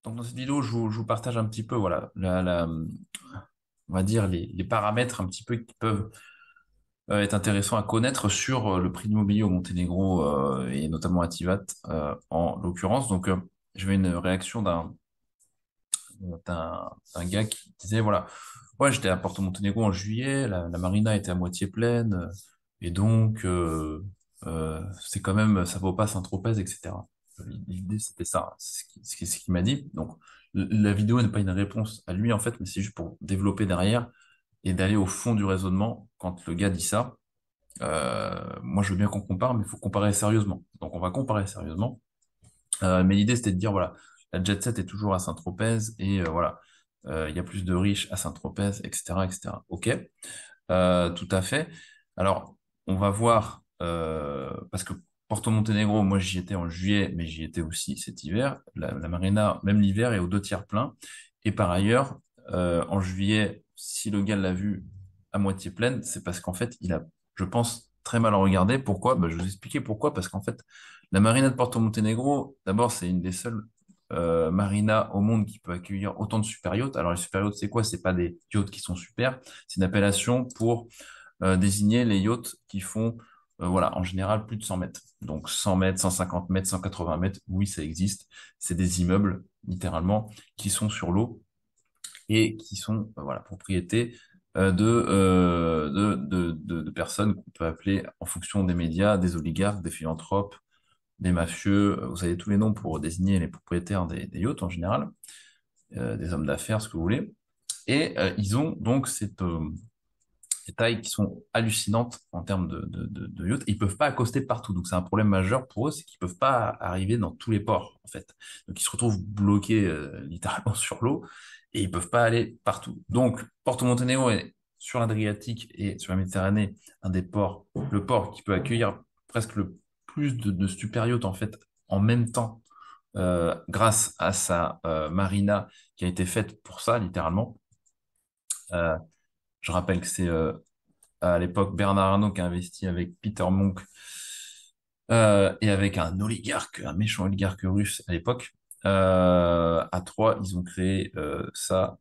Donc, dans cette vidéo, je vous partage un petit peu, voilà, on va dire les paramètres un petit peu qui peuvent être intéressants à connaître sur le prix de l'immobilier au Monténégro et notamment à Tivat en l'occurrence. Donc, je vais une réaction d'un gars qui disait, voilà, ouais, j'étais à Porto Monténégro en juillet, la marina était à moitié pleine, et donc, c'est quand même, ça vaut pas Saint-Tropez, etc. L'idée, c'était ça, c'est ce qu'il m'a dit. Donc, la vidéo n'est pas une réponse à lui, en fait, mais c'est juste pour développer derrière et d'aller au fond du raisonnement quand le gars dit ça. Moi, je veux bien qu'on compare, mais il faut comparer sérieusement. Donc, on va comparer sérieusement. Mais l'idée, c'était de dire, voilà, la jet set est toujours à Saint-Tropez et voilà, il y a plus de riches à Saint-Tropez, etc., etc. Ok, tout à fait. Alors, on va voir, parce que Porto Monténégro, moi, j'y étais en juillet, mais j'y étais aussi cet hiver. La marina, même l'hiver, est aux deux tiers plein. Et par ailleurs, en juillet, si le gars l'a vu à moitié pleine, c'est parce qu'en fait, il a, je pense, très mal regardé. Pourquoi? Bah, je vais vous expliquer pourquoi. Parce qu'en fait, la marina de Porto Monténégro, d'abord, c'est une des seules marinas au monde qui peut accueillir autant de super yachts. Alors, les super yachts, c'est quoi? C'est pas des yachts qui sont super. C'est une appellation pour désigner les yachts qui font, voilà, en général, plus de 100 mètres. Donc, 100 mètres, 150 mètres, 180 mètres, oui, ça existe. C'est des immeubles, littéralement, qui sont sur l'eau et qui sont, voilà, propriétés de personnes qu'on peut appeler, en fonction des médias, des oligarques, des philanthropes, des mafieux. Vous avez tous les noms pour désigner les propriétaires des yachts en général, des hommes d'affaires, ce que vous voulez. Et ils ont donc ces tailles qui sont hallucinantes en termes de yachts. Ils peuvent pas accoster partout. Donc c'est un problème majeur pour eux, c'est qu'ils peuvent pas arriver dans tous les ports, en fait. Donc ils se retrouvent bloqués littéralement sur l'eau et ils peuvent pas aller partout. Donc Porto Montenegro est sur l'Adriatique et sur la Méditerranée, un des ports, le port qui peut accueillir presque le plus de super yachts, en fait, en même temps, grâce à sa marina qui a été faite pour ça, littéralement. Euh, je rappelle que c'est à l'époque Bernard Arnault qui a investi avec Peter Monk et avec un oligarque, un méchant oligarque russe à l'époque. À trois, ils ont créé ça,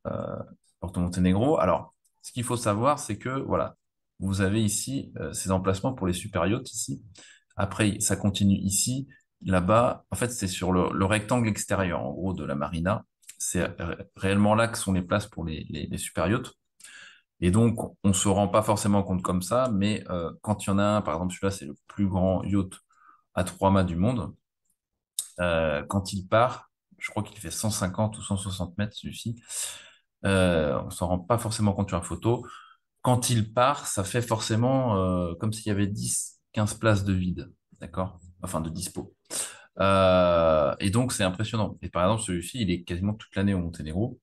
Porto Montenegro. Alors, ce qu'il faut savoir, c'est que voilà, vous avez ici ces emplacements pour les super yachts ici. Après, ça continue ici, là-bas. En fait, c'est sur le rectangle extérieur, en gros, de la marina. C'est réellement là que sont les places pour les super yachts. Et donc, on se rend pas forcément compte comme ça, mais quand il y en a un, par exemple, celui-là, c'est le plus grand yacht à 3 mâts du monde. Quand il part, je crois qu'il fait 150 ou 160 mètres, celui-ci. On s'en rend pas forcément compte sur la photo. Quand il part, ça fait forcément comme s'il y avait 10, 15 places de vide, d'accord? Enfin, de dispo. Et donc, c'est impressionnant. Et par exemple, celui-ci, il est quasiment toute l'année au Monténégro.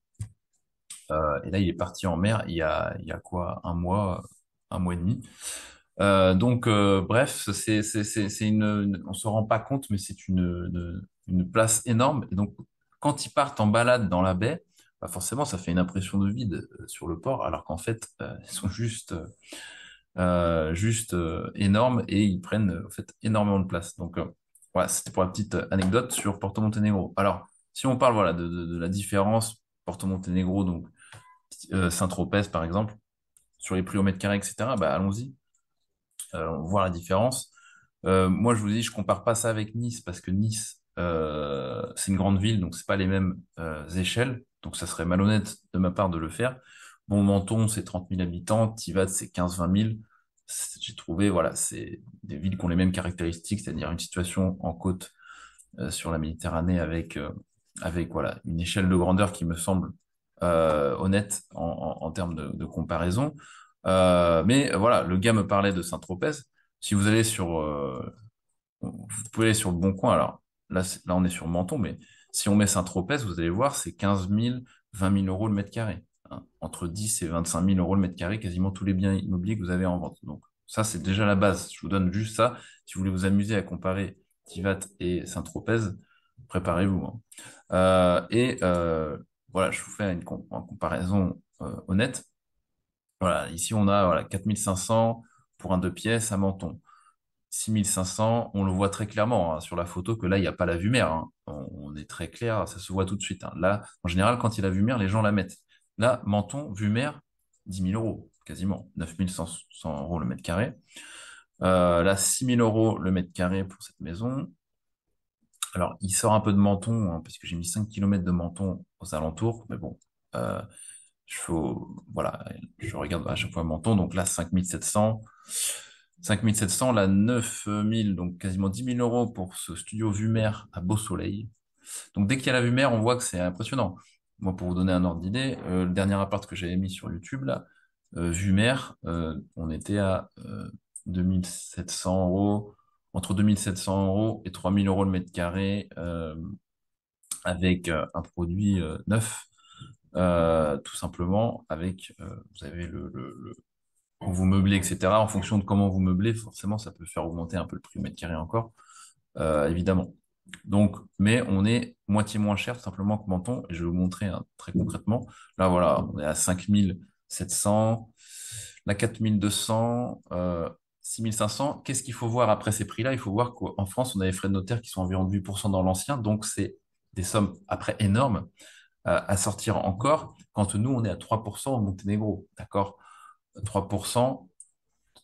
Et là, il est parti en mer il y a quoi, un mois et demi. Donc, bref, on se rend pas compte, mais c'est une place énorme. Et donc, quand ils partent en balade dans la baie, bah forcément, ça fait une impression de vide sur le port, alors qu'en fait, ils sont juste énormes et ils prennent en fait énormément de place. Donc, voilà, c'était pour la petite anecdote sur Porto Montenegro. Alors, si on parle voilà de la différence Porto Montenegro, donc Saint-Tropez par exemple, sur les prix au mètre carré, etc. Bah allons-y. On voit la différence. Moi, je vous dis, je compare pas ça avec Nice parce que Nice, c'est une grande ville, donc c'est pas les mêmes échelles. Donc, ça serait malhonnête de ma part de le faire. Bon, Menton, c'est 30 000 habitants. Tivat, c'est 15-20 000. J'ai trouvé, voilà, c'est des villes qui ont les mêmes caractéristiques, c'est-à-dire une situation en côte sur la Méditerranée avec voilà, une échelle de grandeur qui me semble honnête en termes de comparaison. Mais voilà, le gars me parlait de Saint-Tropez. Si vous allez vous pouvez aller sur le Bon Coin. Alors là, là, on est sur Menton, mais si on met Saint-Tropez, vous allez voir, c'est 15 000, 20 000 euros le mètre carré, hein. Entre 10 et 25 000 euros le mètre carré, quasiment tous les biens immobiliers que vous avez en vente. Donc ça, c'est déjà la base. Je vous donne juste ça. Si vous voulez vous amuser à comparer Tivat et Saint-Tropez, préparez-vous, hein. Voilà, je vous fais une comparaison honnête. Voilà, ici on a voilà, 4 500 pour un deux pièces à Menton. 6500, on le voit très clairement hein, sur la photo que là, il n'y a pas la vue mer. Hein. On est très clair, ça se voit tout de suite. Hein. Là, en général, quand il y a la vue mer, les gens la mettent. Là, Menton, vue mer, 10 000 euros, quasiment. 9 100 € le mètre carré. Là, 6 000 € le mètre carré pour cette maison. Alors, il sort un peu de Menton, hein, parce que j'ai mis 5 kilomètres de Menton aux alentours. Mais bon, euh, voilà, je regarde à chaque fois Menton. Donc là, 5700. 5700, là, 9000, donc quasiment 10 000 € pour ce studio vue mer à Beau Soleil. Donc dès qu'il y a la vue mer, on voit que c'est impressionnant. Moi, pour vous donner un ordre d'idée, le dernier appart que j'avais mis sur YouTube, là, vue mer, on était à 2700 €, entre 2700 € et 3000 € le mètre carré, avec un produit neuf, tout simplement, avec, vous avez quand vous meublez, etc. En fonction de comment vous meublez, forcément, ça peut faire augmenter un peu le prix au mètre carré encore, évidemment. Donc, mais on est moitié moins cher tout simplement que Menton. Et je vais vous montrer hein, très concrètement. Là, voilà, on est à 5700, là 4200, 6500. Qu'est-ce qu'il faut voir après ces prix-là? Il faut voir qu'en France, on a les frais de notaire qui sont environ de 8% dans l'ancien. Donc, c'est des sommes après énormes à sortir encore quand nous, on est à 3% au Monténégro. D'accord? 3%,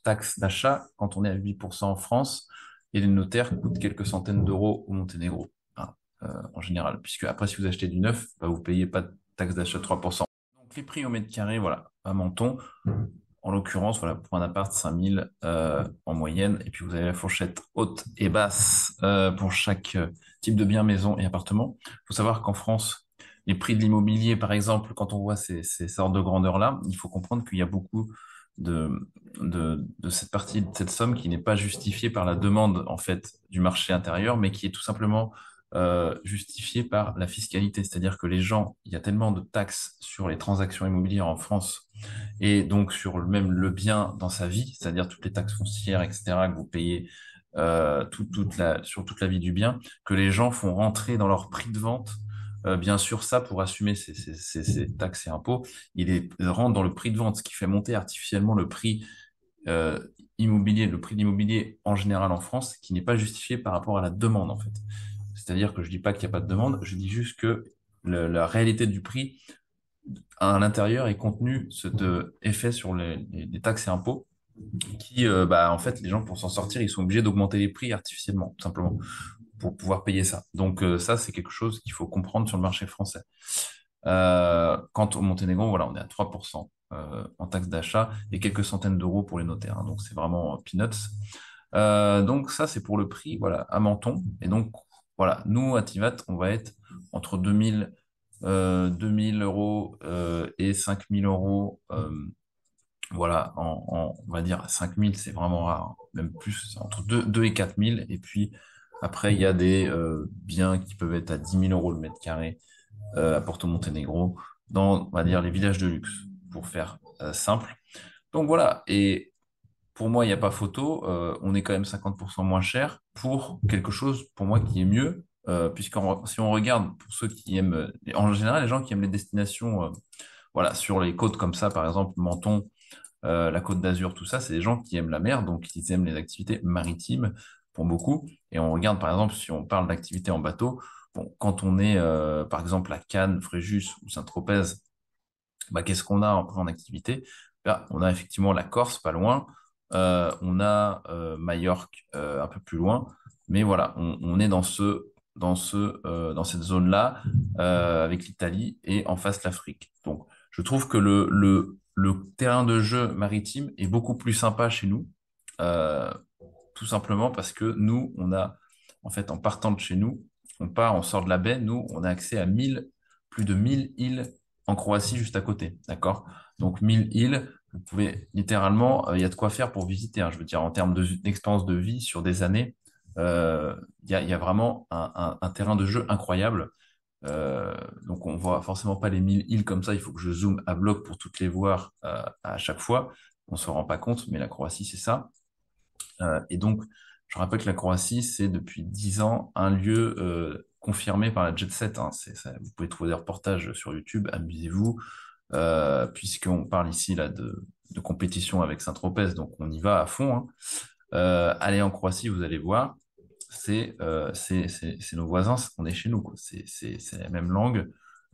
taxe d'achat quand on est à 8% en France, et les notaires coûtent quelques centaines d'euros au Monténégro, hein, en général. Puisque après, si vous achetez du neuf, bah, vous payez pas de taxe d'achat de 3%. Donc les prix au mètre carré, voilà, à Menton, en l'occurrence, voilà, pour un appart, 5000 en moyenne, et puis vous avez la fourchette haute et basse pour chaque type de bien, maison et appartement. Il faut savoir qu'en France, les prix de l'immobilier, par exemple, quand on voit ces sortes de grandeurs-là, il faut comprendre qu'il y a beaucoup de, de cette partie, de cette somme qui n'est pas justifiée par la demande, en fait, du marché intérieur, mais qui est tout simplement justifiée par la fiscalité. C'est-à-dire que les gens, il y a tellement de taxes sur les transactions immobilières en France et donc sur même le bien dans sa vie, c'est-à-dire toutes les taxes foncières, etc., que vous payez sur toute la vie du bien, que les gens font rentrer dans leur prix de vente. Bien sûr, ça, pour assumer ces taxes et impôts, il rentre dans le prix de vente, ce qui fait monter artificiellement le prix euh, immobilier, le prix de l'immobilier en général en France, qui n'est pas justifié par rapport à la demande, en fait. C'est-à-dire que je dis pas qu'il n'y a pas de demande, je dis juste que la réalité du prix à l'intérieur est contenu cet effet sur les taxes et impôts qui, bah, en fait, les gens, pour s'en sortir, ils sont obligés d'augmenter les prix artificiellement, tout simplement, pour pouvoir payer ça. Donc, ça, c'est quelque chose qu'il faut comprendre sur le marché français. Quant au Monténégro, voilà, on est à 3% en taxe d'achat et quelques centaines d'euros pour les notaires. Hein. Donc, c'est vraiment peanuts. Donc, ça, c'est pour le prix, voilà, à Menton. Et donc, voilà, nous, à Tivat, on va être entre 2000 € et 5000 €. Voilà, on va dire 5000, c'est vraiment rare, hein. Même plus, c'est entre 2 et 4000. Et puis, après, il y a des biens qui peuvent être à 10 000 € le mètre carré à Porto Montenegro, dans, on va dire, les villages de luxe, pour faire simple. Donc voilà, et pour moi, il n'y a pas photo. On est quand même 50% moins cher pour quelque chose, pour moi, qui est mieux. Si on regarde, pour ceux qui aiment, en général, les gens qui aiment les destinations, voilà, sur les côtes comme ça, par exemple, Menton, la Côte d'Azur, tout ça, c'est des gens qui aiment la mer, donc ils aiment les activités maritimes pour beaucoup. Et on regarde, par exemple, si on parle d'activités en bateau, bon, quand on est, par exemple, à Cannes, Fréjus ou Saint-Tropez, bah, qu'est-ce qu'on a en activité? Là, on a effectivement la Corse, pas loin. On a Majorque, un peu plus loin. Mais voilà, on est dans cette zone-là, avec l'Italie et en face l'Afrique. Donc, je trouve que le terrain de jeu maritime est beaucoup plus sympa chez nous, euh, tout simplement parce que nous, on a, en fait, en partant de chez nous, on sort de la baie, nous, on a accès à plus de 1000 îles en Croatie juste à côté, d'accord? Donc 1000 îles, vous pouvez littéralement, il y a de quoi faire pour visiter, hein. Je veux dire, en termes d'expérience de vie sur des années, il y a vraiment un terrain de jeu incroyable. Donc on voit forcément pas les 1000 îles comme ça, il faut que je zoome à bloc pour toutes les voir à chaque fois. On se rend pas compte, mais la Croatie, c'est ça. Et donc, je rappelle que la Croatie, c'est depuis 10 ans un lieu confirmé par la Jet Set. Hein. Vous pouvez trouver des reportages sur YouTube, amusez-vous, puisqu'on parle ici là de compétition avec Saint-Tropez, donc on y va à fond. Hein. Allez en Croatie, vous allez voir, c'est nos voisins, on est chez nous, quoi. C'est la même langue,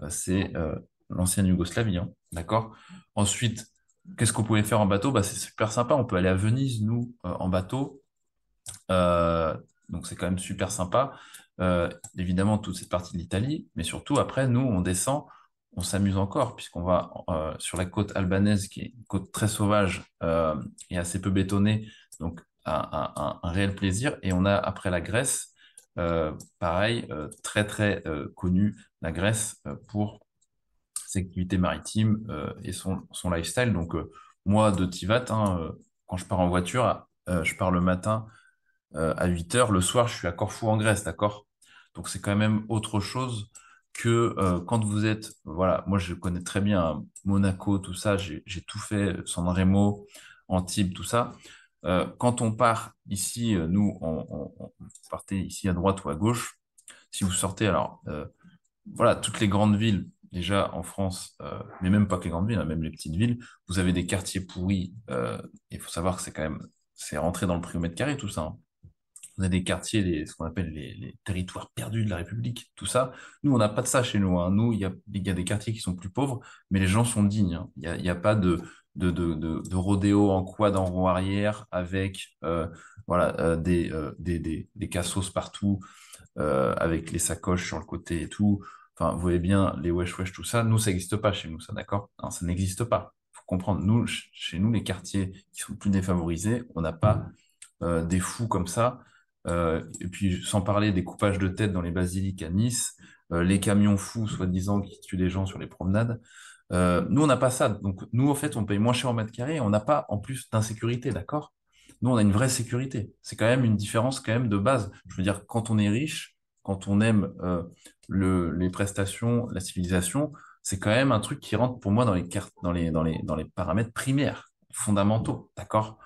c'est l'ancienne Yougoslavie, hein, d'accord? Ensuite, qu'est-ce qu'on pouvait faire en bateau? Bah, c'est super sympa, on peut aller à Venise, nous, en bateau. Euh, donc c'est quand même super sympa. Évidemment, toute cette partie de l'Italie, mais surtout après, nous, on descend, on s'amuse encore, puisqu'on va sur la côte albanaise, qui est une côte très sauvage et assez peu bétonnée, donc un réel plaisir. Et on a après la Grèce, pareil, très très connue, la Grèce, pour ses activités maritimes et son lifestyle. Donc moi, de Tivat, hein, quand je pars en voiture, je pars le matin à 8 heures. Le soir, je suis à Corfou en Grèce, d'accord? Donc c'est quand même autre chose que quand vous êtes, voilà, moi je connais très bien Monaco, tout ça, j'ai tout fait, San Remo, Antibes, tout ça. Quand on part ici, nous, on partez ici à droite ou à gauche. Si vous sortez, alors voilà, toutes les grandes villes, déjà en France, mais même pas que les grandes villes, hein, même les petites villes, vous avez des quartiers pourris. Il faut savoir que c'est quand même, c'est rentré dans le prix au mètre carré, tout ça, hein. On a des quartiers, ce qu'on appelle les territoires perdus de la République, tout ça. Nous, on n'a pas de ça chez nous, hein. Nous, il y a des quartiers qui sont plus pauvres, mais les gens sont dignes, hein. Il y a pas de rodéo en quad en roue arrière avec voilà, des cassos partout, avec les sacoches sur le côté et tout. Enfin, vous voyez bien, les wesh wesh, tout ça. Nous, ça n'existe pas chez nous, ça, d'accord? Non, ça n'existe pas. Faut comprendre. Nous, chez nous, les quartiers qui sont plus défavorisés, on n'a pas des fous comme ça. Et puis, sans parler des coupages de tête dans les basiliques à Nice, les camions fous, soi-disant, qui tuent les gens sur les promenades. Nous, on n'a pas ça. Donc, nous, en fait, on paye moins cher au mètre carré et on n'a pas, en plus, d'insécurité, d'accord? Nous, on a une vraie sécurité. C'est quand même une différence quand même de base. Je veux dire, quand on est riche, quand on aime les prestations, la civilisation, c'est quand même un truc qui rentre pour moi dans les paramètres primaires, fondamentaux, d'accord?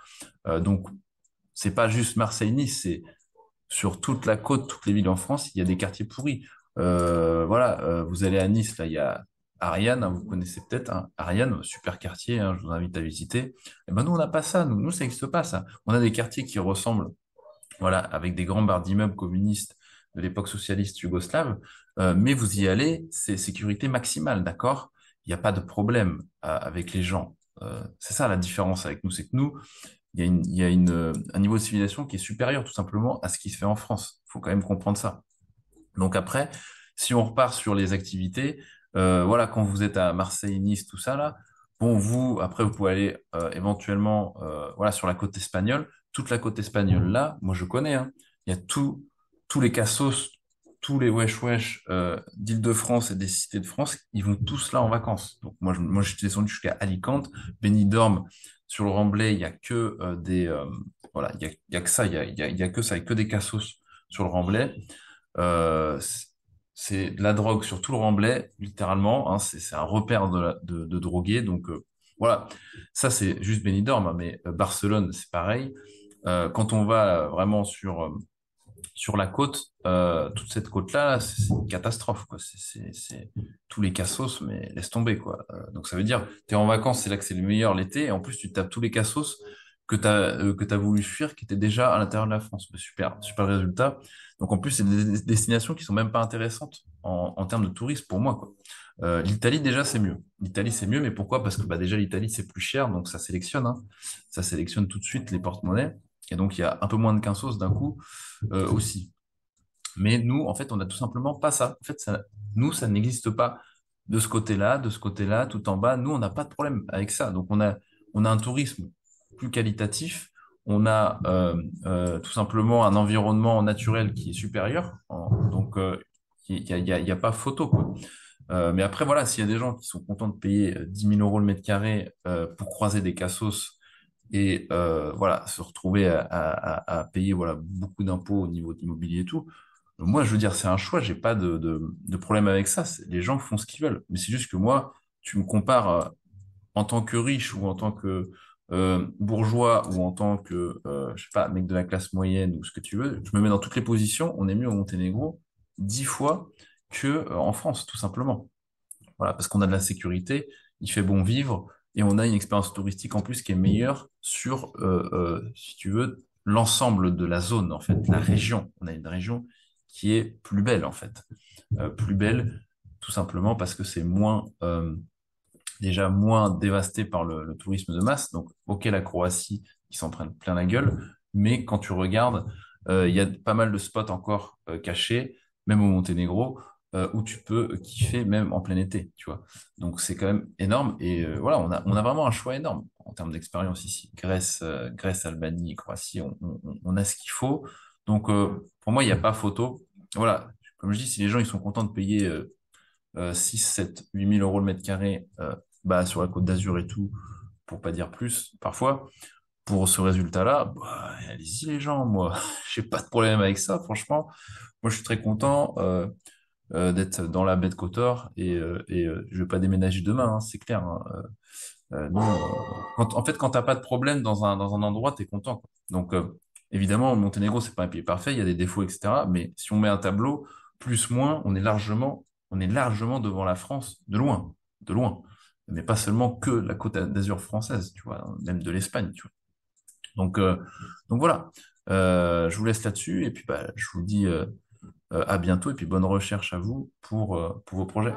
Donc, c'est pas juste Marseille-Nice, c'est sur toute la côte, toutes les villes en France, il y a des quartiers pourris. Voilà, vous allez à Nice, là, il y a Ariane, hein, vous connaissez peut-être, hein, Ariane, super quartier, hein, je vous invite à visiter. Et ben nous, on n'a pas ça, nous, ça n'existe pas, ça. On a des quartiers qui ressemblent, voilà, avec des grands barres d'immeubles communistes de l'époque socialiste yougoslave, mais vous y allez, c'est sécurité maximale, d'accord? Il n'y a pas de problème avec les gens. C'est ça la différence avec nous, c'est que nous, il y a un niveau de civilisation qui est supérieur tout simplement à ce qui se fait en France. Il faut quand même comprendre ça. Donc après, si on repart sur les activités, voilà, quand vous êtes à Marseille, Nice, tout ça là, bon, après vous pouvez aller éventuellement, voilà, sur la côte espagnole. Toute la côte espagnole là, moi je connais, hein. Il y a tous les cassos, tous les wesh wesh d'Île-de-France et des cités de France, ils vont tous là en vacances. Donc moi je suis descendu jusqu'à Alicante, Benidorm, sur le Remblai, il y a que voilà, il y a que ça, il y a que ça, il y a que des cassos sur le Remblai. Euh, c'est de la drogue sur tout le Remblai, littéralement, hein, c'est un repère de drogués. Donc voilà, ça c'est juste Benidorm, hein, mais Barcelone, c'est pareil. Quand on va vraiment sur la côte, toute cette côte-là, c'est une catastrophe, quoi. C'est tous les cassos, mais laisse tomber, quoi. Donc ça veut dire, t'es en vacances, c'est là que c'est le meilleur l'été, et en plus tu tapes tous les cassos que t'as voulu fuir, qui étaient déjà à l'intérieur de la France. Mais super, super résultat. Donc en plus, c'est des destinations qui sont même pas intéressantes en termes de tourisme pour moi, quoi. L'Italie déjà c'est mieux. L'Italie c'est mieux, mais pourquoi? Parce que bah déjà l'Italie c'est plus cher, donc ça sélectionne, hein. Ça sélectionne tout de suite les porte-monnaies, et donc il y a un peu moins de quinsos d'un coup aussi. Mais nous, en fait, on n'a tout simplement pas ça. En fait, nous, ça n'existe pas de ce côté-là, tout en bas. Nous, on n'a pas de problème avec ça. Donc, on a un tourisme plus qualitatif. On a tout simplement un environnement naturel qui est supérieur. Donc, il y a pas photo, quoi. Mais après, voilà, s'il y a des gens qui sont contents de payer 10 000 euros le mètre carré pour croiser des cassos et voilà, se retrouver à payer voilà, beaucoup d'impôts au niveau de l'immobilier et tout, moi, je veux dire, c'est un choix, j'ai pas de problème avec ça. Les gens font ce qu'ils veulent. Mais c'est juste que moi, tu me compares en tant que riche ou en tant que bourgeois ou en tant que, je sais pas, mec de la classe moyenne ou ce que tu veux. Je me mets dans toutes les positions. On est mieux au Monténégro 10 fois que en France, tout simplement. Voilà, parce qu'on a de la sécurité, il fait bon vivre et on a une expérience touristique en plus qui est meilleure sur, si tu veux, l'ensemble de la zone, en fait, la région. On a une région qui est plus belle, en fait. Plus belle, tout simplement parce que c'est déjà moins dévasté par le tourisme de masse. Donc, ok, la Croatie, ils s'en prennent plein la gueule, mais quand tu regardes, il y a pas mal de spots encore cachés, même au Monténégro, où tu peux kiffer même en plein été, tu vois. Donc, c'est quand même énorme. Et voilà, on a vraiment un choix énorme en termes d'expérience ici. Grèce, Albanie, Croatie, on a ce qu'il faut. Donc, pour moi, il n'y a pas photo. Voilà, comme je dis, si les gens ils sont contents de payer 6, 7, 8 000 euros le mètre carré bah, sur la Côte d'Azur et tout, pour pas dire plus, parfois, pour ce résultat-là, bah, allez-y les gens, moi, j'ai pas de problème avec ça, franchement. Moi, je suis très content d'être dans la baie de Kotor et je vais pas déménager demain, hein, c'est clair. Hein. Nous, en fait, quand t'as pas de problème dans un endroit, t'es content, quoi. Donc, évidemment, le Monténégro, c'est pas un pays parfait, il y a des défauts, etc. Mais si on met un tableau, plus, moins, on est largement devant la France, de loin. Mais pas seulement que la Côte d'Azur française, tu vois, même de l'Espagne, tu vois. Donc, euh, donc voilà. Je vous laisse là-dessus et puis bah, je vous dis à bientôt et puis bonne recherche à vous pour vos projets.